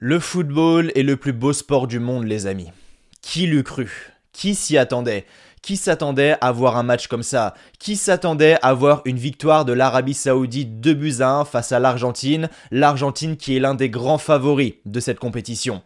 Le football est le plus beau sport du monde, les amis. Qui l'eût cru? Qui s'y attendait? Qui s'attendait à voir un match comme ça? Qui s'attendait à voir une victoire de l'Arabie Saoudite 2-1 face à l'Argentine? L'Argentine qui est l'un des grands favoris de cette compétition.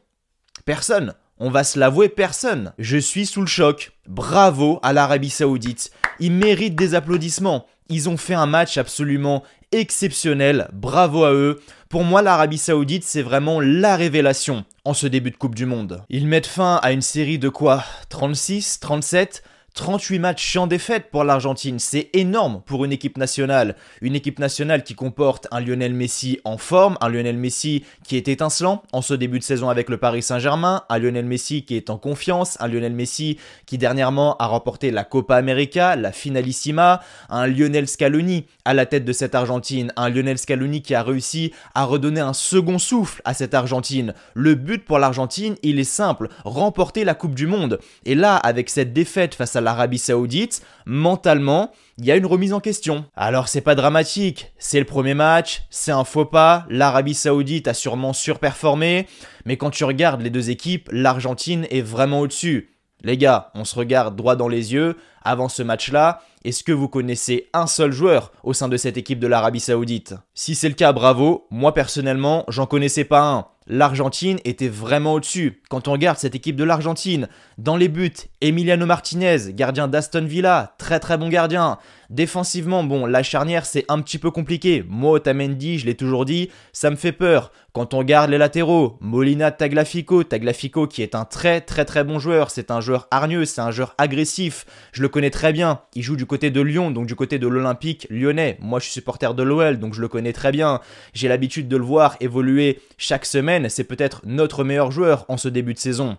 Personne. On va se l'avouer, personne. Je suis sous le choc. Bravo à l'Arabie Saoudite. Ils méritent des applaudissements. Ils ont fait un match absolument exceptionnel. Bravo à eux. Pour moi, l'Arabie Saoudite, c'est vraiment la révélation en ce début de Coupe du Monde. Ils mettent fin à une série de quoi? 36, 37 38 matchs sans défaite pour l'Argentine, c'est énorme pour une équipe nationale. Une équipe nationale qui comporte un Lionel Messi en forme, un Lionel Messi qui est étincelant en ce début de saison avec le Paris Saint-Germain, un Lionel Messi qui est en confiance, un Lionel Messi qui dernièrement a remporté la Copa América, la Finalissima, un Lionel Scaloni à la tête de cette Argentine, un Lionel Scaloni qui a réussi à redonner un second souffle à cette Argentine. Le but pour l'Argentine, il est simple, remporter la Coupe du Monde. Et là, avec cette défaite face à l'Arabie Saoudite, mentalement, il y a une remise en question. Alors c'est pas dramatique, c'est le premier match, c'est un faux pas, l'Arabie Saoudite a sûrement surperformé, mais quand tu regardes les deux équipes, l'Argentine est vraiment au-dessus. Les gars, on se regarde droit dans les yeux, avant ce match-là, est-ce que vous connaissez un seul joueur au sein de cette équipe de l'Arabie Saoudite? Si c'est le cas, bravo, moi personnellement, j'en connaissais pas un. L'Argentine était vraiment au-dessus. Quand on regarde cette équipe de l'Argentine, dans les buts, Emiliano Martinez, gardien d'Aston Villa, très très bon gardien. Défensivement, bon, la charnière c'est un petit peu compliqué. Moi, Otamendi, je l'ai toujours dit, ça me fait peur. Quand on regarde les latéraux, Molina, Tagliafico qui est un très très très bon joueur, c'est un joueur hargneux, c'est un joueur agressif, je le connais très bien, il joue du côté de Lyon, donc du côté de l'Olympique lyonnais, moi je suis supporter de l'OL, donc je le connais très bien, j'ai l'habitude de le voir évoluer chaque semaine, c'est peut-être notre meilleur joueur en ce début de saison.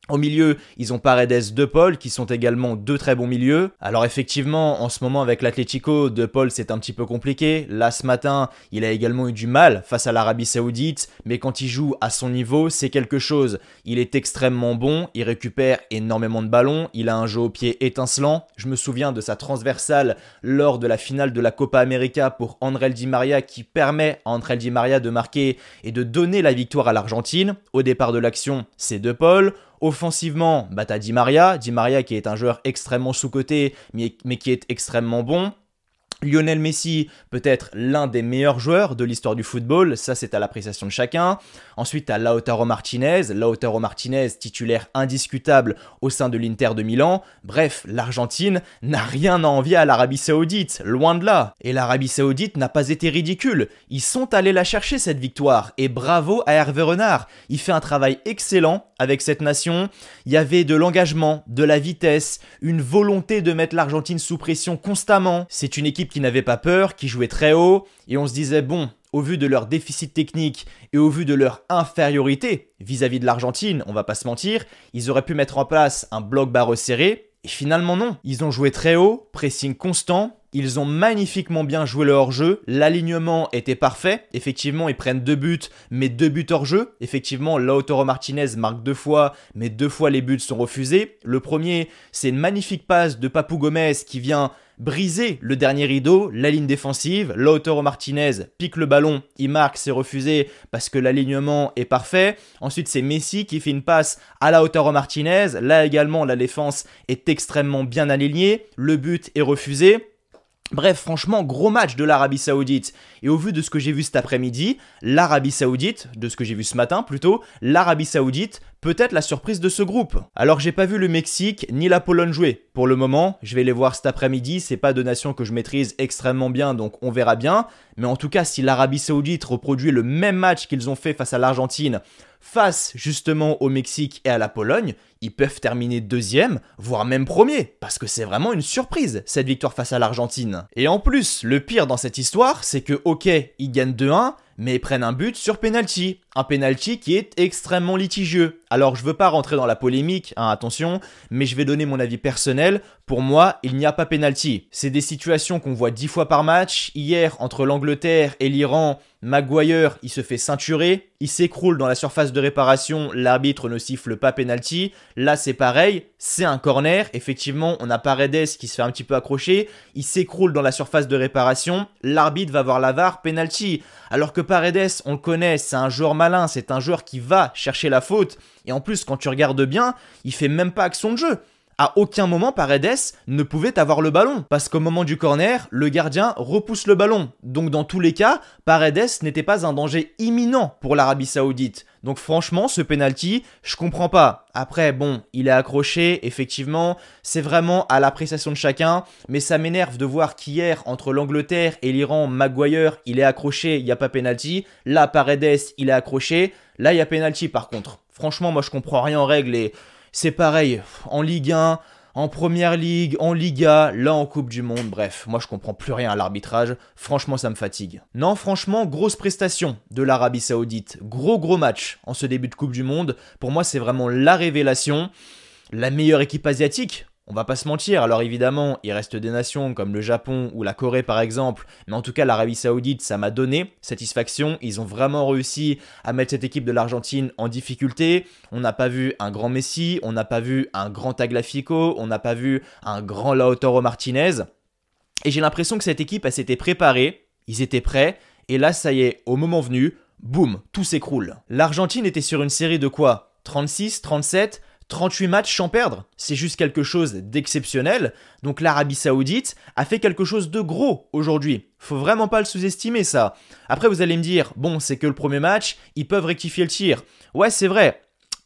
Au milieu, ils ont Paredes, De Paul, qui sont également deux très bons milieux. Alors effectivement, en ce moment avec l'Atlético, De Paul c'est un petit peu compliqué. Là ce matin, il a également eu du mal face à l'Arabie Saoudite, mais quand il joue à son niveau, c'est quelque chose. Il est extrêmement bon, il récupère énormément de ballons, il a un jeu au pied étincelant. Je me souviens de sa transversale lors de la finale de la Copa América pour Ángel Di María qui permet à Ángel Di María de marquer et de donner la victoire à l'Argentine. Au départ de l'action, c'est De Paul. Offensivement, t'as Di María qui est un joueur extrêmement sous-coté, mais qui est extrêmement bon. Lionel Messi, peut-être l'un des meilleurs joueurs de l'histoire du football, ça c'est à l'appréciation de chacun. Ensuite, tu as Lautaro Martinez, titulaire indiscutable au sein de l'Inter de Milan. Bref, l'Argentine n'a rien à envier à l'Arabie Saoudite, loin de là. Et l'Arabie Saoudite n'a pas été ridicule. Ils sont allés la chercher cette victoire, et bravo à Hervé Renard. Il fait un travail excellent avec cette nation. Il y avait de l'engagement, de la vitesse, une volonté de mettre l'Argentine sous pression constamment. C'est une équipe qui n'avait pas peur, qui jouait très haut, et on se disait bon, au vu de leur déficit technique et au vu de leur infériorité vis-à-vis de l'Argentine, on va pas se mentir, ils auraient pu mettre en place un bloc bas resserré, et finalement non. Ils ont joué très haut, pressing constant, ils ont magnifiquement bien joué le hors-jeu, l'alignement était parfait, effectivement ils prennent 2 buts, mais 2 buts hors-jeu, effectivement Lautaro Martinez marque 2 fois, mais 2 fois les buts sont refusés. Le premier, c'est une magnifique passe de Papou Gomez qui vient briser le dernier rideau, la ligne défensive, Lautaro Martinez pique le ballon, il marque, c'est refusé parce que l'alignement est parfait. Ensuite c'est Messi qui fait une passe à Lautaro Martinez, là également la défense est extrêmement bien alignée, le but est refusé. Bref, franchement, gros match de l'Arabie Saoudite. Et au vu de ce que j'ai vu cet après-midi, l'Arabie Saoudite, de ce que j'ai vu ce matin plutôt, l'Arabie Saoudite peut être la surprise de ce groupe. Alors j'ai pas vu le Mexique ni la Pologne jouer. Pour le moment, je vais les voir cet après-midi, c'est pas deux nations que je maîtrise extrêmement bien, donc on verra bien. Mais en tout cas, si l'Arabie Saoudite reproduit le même match qu'ils ont fait face à l'Argentine, face justement au Mexique et à la Pologne, ils peuvent terminer deuxième, voire même premier, parce que c'est vraiment une surprise, cette victoire face à l'Argentine. Et en plus, le pire dans cette histoire, c'est que ok, ils gagnent 2-1, mais ils prennent un but sur penalty. Un penalty qui est extrêmement litigieux. Alors je veux pas rentrer dans la polémique, hein, attention, mais je vais donner mon avis personnel. Pour moi, il n'y a pas penalty. C'est des situations qu'on voit 10 fois par match. Hier, entre l'Angleterre et l'Iran, Maguire, il se fait ceinturer, il s'écroule dans la surface de réparation, l'arbitre ne siffle pas penalty. Là, c'est pareil, c'est un corner. Effectivement, on a Paredes qui se fait un petit peu accrocher, il s'écroule dans la surface de réparation, l'arbitre va voir la VAR, penalty. Alors que Paredes, on le connaît, c'est un joueur malin, c'est un joueur qui va chercher la faute. Et en plus, quand tu regardes bien, il fait même pas action de jeu. À aucun moment, Paredes ne pouvait avoir le ballon. Parce qu'au moment du corner, le gardien repousse le ballon. Donc dans tous les cas, Paredes n'était pas un danger imminent pour l'Arabie Saoudite. Donc franchement, ce penalty, je comprends pas. Après, bon, il est accroché, effectivement, c'est vraiment à l'appréciation de chacun. Mais ça m'énerve de voir qu'hier, entre l'Angleterre et l'Iran, Maguire, il est accroché, il n'y a pas penalty. Là, Paredes, il est accroché. Là, il y a penalty par contre. Franchement, moi, je comprends rien en règle et... c'est pareil, en Ligue 1, en Première Ligue, en Liga, là en Coupe du Monde, bref, moi je comprends plus rien à l'arbitrage, franchement ça me fatigue. Non, franchement, grosse prestation de l'Arabie Saoudite, gros match en ce début de Coupe du Monde, pour moi c'est vraiment la révélation, la meilleure équipe asiatique. On va pas se mentir, alors évidemment, il reste des nations comme le Japon ou la Corée par exemple, mais en tout cas l'Arabie Saoudite, ça m'a donné satisfaction, ils ont vraiment réussi à mettre cette équipe de l'Argentine en difficulté, on n'a pas vu un grand Messi, on n'a pas vu un grand Tagliafico, on n'a pas vu un grand Lautaro Martinez, et j'ai l'impression que cette équipe, elle s'était préparée, ils étaient prêts, et là ça y est, au moment venu, boum, tout s'écroule. L'Argentine était sur une série de quoi ? 36, 37 38 matchs sans perdre, c'est juste quelque chose d'exceptionnel. Donc l'Arabie Saoudite a fait quelque chose de gros aujourd'hui. Faut vraiment pas le sous-estimer ça. Après vous allez me dire, bon c'est que le premier match, ils peuvent rectifier le tir. Ouais c'est vrai,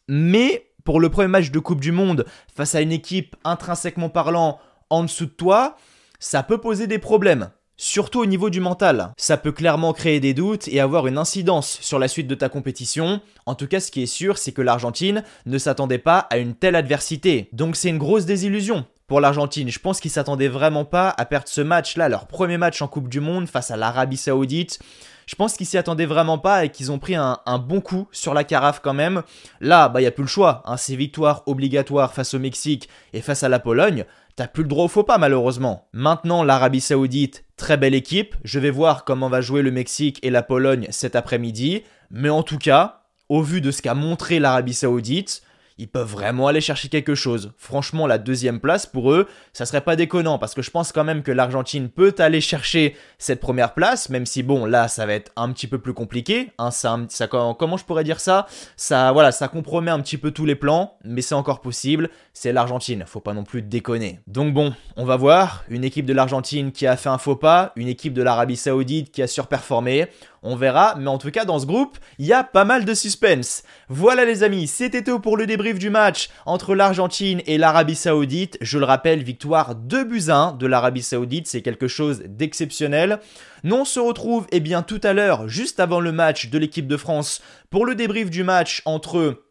mais pour le premier match de Coupe du Monde face à une équipe intrinsèquement parlant en dessous de toi, ça peut poser des problèmes. Surtout au niveau du mental, ça peut clairement créer des doutes et avoir une incidence sur la suite de ta compétition. En tout cas, ce qui est sûr, c'est que l'Argentine ne s'attendait pas à une telle adversité. Donc c'est une grosse désillusion pour l'Argentine. Je pense qu'ils s'attendaient vraiment pas à perdre ce match-là, leur premier match en Coupe du Monde face à l'Arabie Saoudite. Je pense qu'ils s'y attendaient vraiment pas et qu'ils ont pris un bon coup sur la carafe quand même. Là, il n'y a plus le choix. Hein, c'est victoire obligatoire face au Mexique et face à la Pologne. T'as plus le droit au faux pas malheureusement. Maintenant, l'Arabie Saoudite, très belle équipe. Je vais voir comment va jouer le Mexique et la Pologne cet après-midi. Mais en tout cas, au vu de ce qu'a montré l'Arabie Saoudite, ils peuvent vraiment aller chercher quelque chose. Franchement, la deuxième place pour eux, ça serait pas déconnant parce que je pense quand même que l'Argentine peut aller chercher cette première place, même si bon, là, ça va être un petit peu plus compliqué. Hein, comment je pourrais dire ça ? Ça compromet un petit peu tous les plans, mais c'est encore possible. C'est l'Argentine, faut pas non plus déconner. Donc bon, on va voir. Une équipe de l'Argentine qui a fait un faux pas, une équipe de l'Arabie Saoudite qui a surperformé. On verra, mais en tout cas dans ce groupe, il y a pas mal de suspense. Voilà les amis, c'était tout pour le débrief du match entre l'Argentine et l'Arabie Saoudite. Je le rappelle, victoire 2-1 de l'Arabie Saoudite, c'est quelque chose d'exceptionnel. Nous on se retrouve tout à l'heure, juste avant le match de l'équipe de France, pour le débrief du match entre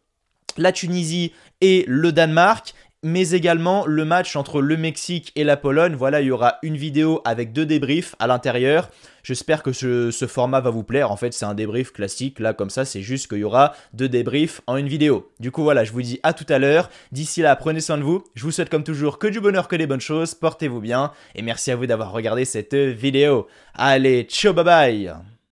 la Tunisie et le Danemark. Mais également le match entre le Mexique et la Pologne. Voilà, il y aura une vidéo avec 2 débriefs à l'intérieur. J'espère que ce format va vous plaire. En fait, c'est un débrief classique. Là, comme ça, c'est juste qu'il y aura 2 débriefs en une vidéo. Du coup, voilà, je vous dis à tout à l'heure. D'ici là, prenez soin de vous. Je vous souhaite comme toujours que du bonheur, que des bonnes choses. Portez-vous bien. Et merci à vous d'avoir regardé cette vidéo. Allez, ciao, bye bye.